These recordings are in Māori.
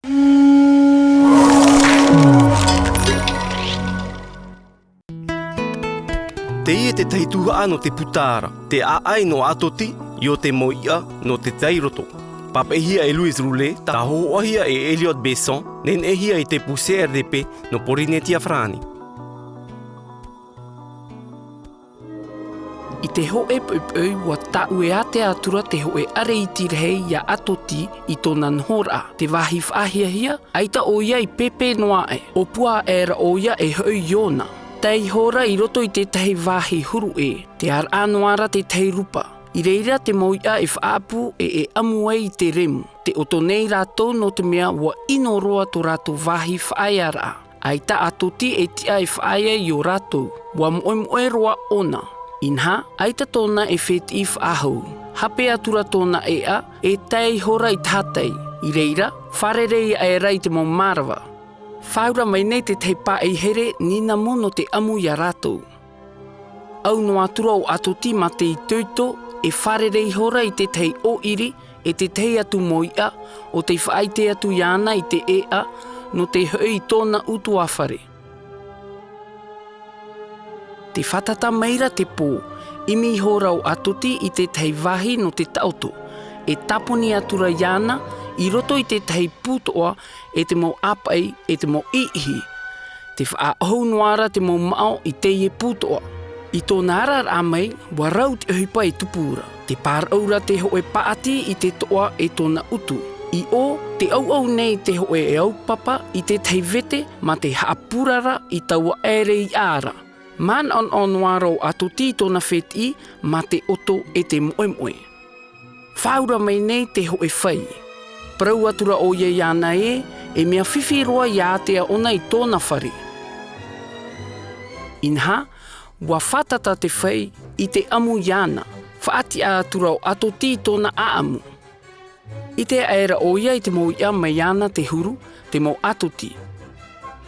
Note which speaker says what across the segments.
Speaker 1: Te ie te teituha no te putara, te aai no atoti, i o te moia no te teiroto. Papehia e Louis Roulet, ta hoahia e Elliot Besson, nen ehia e te puse RDP no Porinetia Frani.
Speaker 2: I te hoe pui wa tau e a te atura te hoe are i tirhei ia atoti i tōna nhora. Te wahi whahiahia, aita o ia i pepe noa e. O pua era o ia e hui iona. Tei hora i roto i te tehi wahi huru e. Te ar anuara te tei rupa. I reira te moia e whaapu e amue i te remu. Te oto nei rātou no te mea wa ino roa tō rātou wahi whaaiara. Aita atoti e tia e whaaia i o rātou. Wa moe roa ona. Inha, aita tōna e wheti i whaahau. Hape atura tōna ea e tei hora i tātei. I reira, wharerei e rei te mo marawa. Whaura mai nei te tei pā e here nina mono te amu i a rātou. Au no atura o atoti ma te i tūto e wharerei hora i te tei o iri e te tei atu moia o te whaaite atu iana i te ea no te hui tōna utu awhare. Te whatata meira te pō, imi hora o atoti i te tei wahi no te tauto, e taponi atura iana i roto i te tei putoa e te mo apai e te mo ihi. Te whaahau noara te mo mao i te ie putoa. I tōna arar amai, warau te hupa e tupura. Te pāraura te hoe paati i te toa e tōna utu. I o, te au nei te hoe e au papa i te tei vete ma te haapurara i taua ere i ara. Man on waro atoti tōna wheti ma te oto e te moe. Whaura mai nei te hoe whai. Prau atura o ia iana e mea whiwhiroa i ātea ona i tōna whare. Inha, wa whatata te whai i te amu iana, whaati atura o atoti tōna aamu. I te aera o ia i te mo ia mai iana te huru, te mo atoti.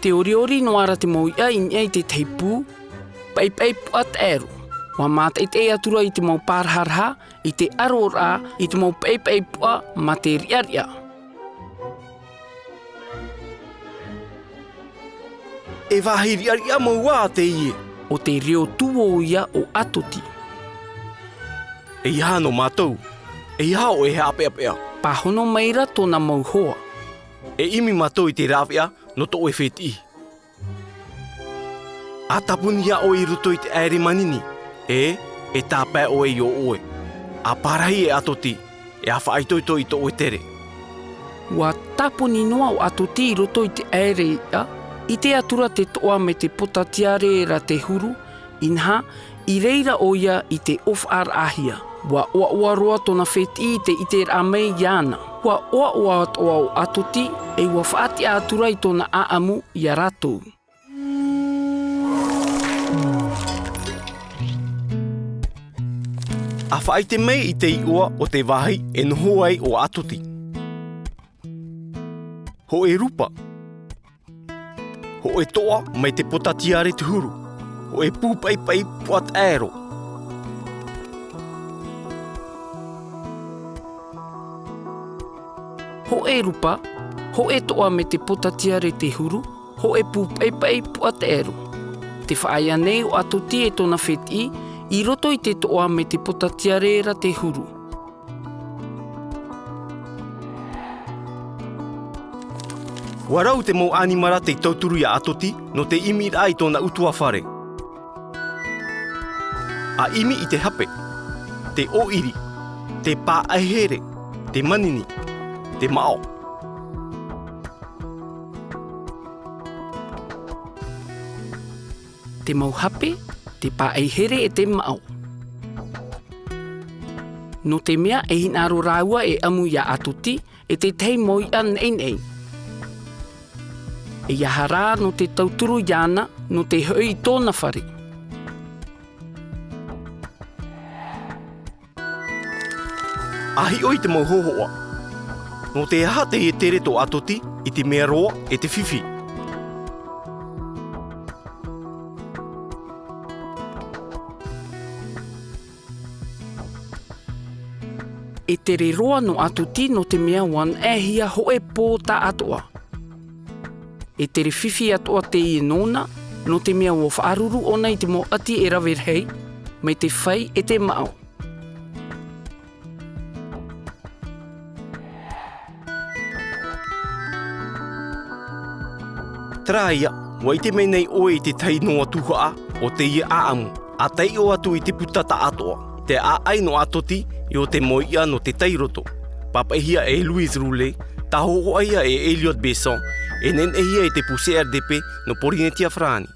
Speaker 2: Te oriori noara te mo ia i te teipū, Pai puat eru. Wa mata i te atura i te mau pārharha, i te arora, i te mau pai pua ma te riaria.
Speaker 1: E wahi riaria mau wā te ie.
Speaker 2: O te reo tuo ia o atoti.
Speaker 1: E iha no mātou. E iha o e hea apea.
Speaker 2: Pahono meira tōna mau hoa.
Speaker 1: E imi mātou i te rāwea no tō e wheti. A tapunia o i ruto i te aere manini, e tāpea o e i o oe. A parahi e atoti, e a whaaitoito i to oe tere.
Speaker 2: Wa tapuni noa o atoti i roto i te aere i te atura te toa me te potatiare ra te huru, inha, i reira o ia i te of-ar ahia. Wa oa roa tōna wheti i te iter amei iana. Wa oa toa o atoti, e wa whaati atura i tōna aamu i a rātou.
Speaker 1: A whaite mei i te iua o te wahi e noho ai o atoti. Ho e rupa. Ho e toa mai te potatiare te huru. Ho e pūpai puat aero.
Speaker 2: Ho e rupa, ho e toa me te potatiare te huru, ho e pūpai puat aero. Te whaia nei o atoti e tōna wheti i roto i te toa me te potatiare ra te huru.
Speaker 1: Warau te mau animara te tauturu i a atoti no te imi rai tōna utua whare. A imi i te hape, te oiri, te pāehere, te manini, te mao.
Speaker 2: Te mau hape, te pāehere e te mao. No te mea e hinaro rāua e amu ia atoti e te tei moi an nei. E iahara no te tauturu iana no te hui i tōna whare.
Speaker 1: Ahi oi te mau hohoa. No te aha te e tere tō atoti i te mea roa e te whiwhi.
Speaker 2: E E tere roa no atuti no te mea wan e hia hoe pō ta atoa. E tere whiwhi atoa te i nona, no te mea ua whaaruru ona i te mo ati e rawerhei, mai te whai e te mao.
Speaker 1: Tara ia, wai te mei nei oe i te tai noa tuhaa o te ia aamu. A tei o atu i te putata atoa. Te aai no atoti i o te moia no te tairoto. Papahia e Louise Roulet, taho ia e Elliot Besson, e nen e hia e te puse RDP no Porinetia Frani.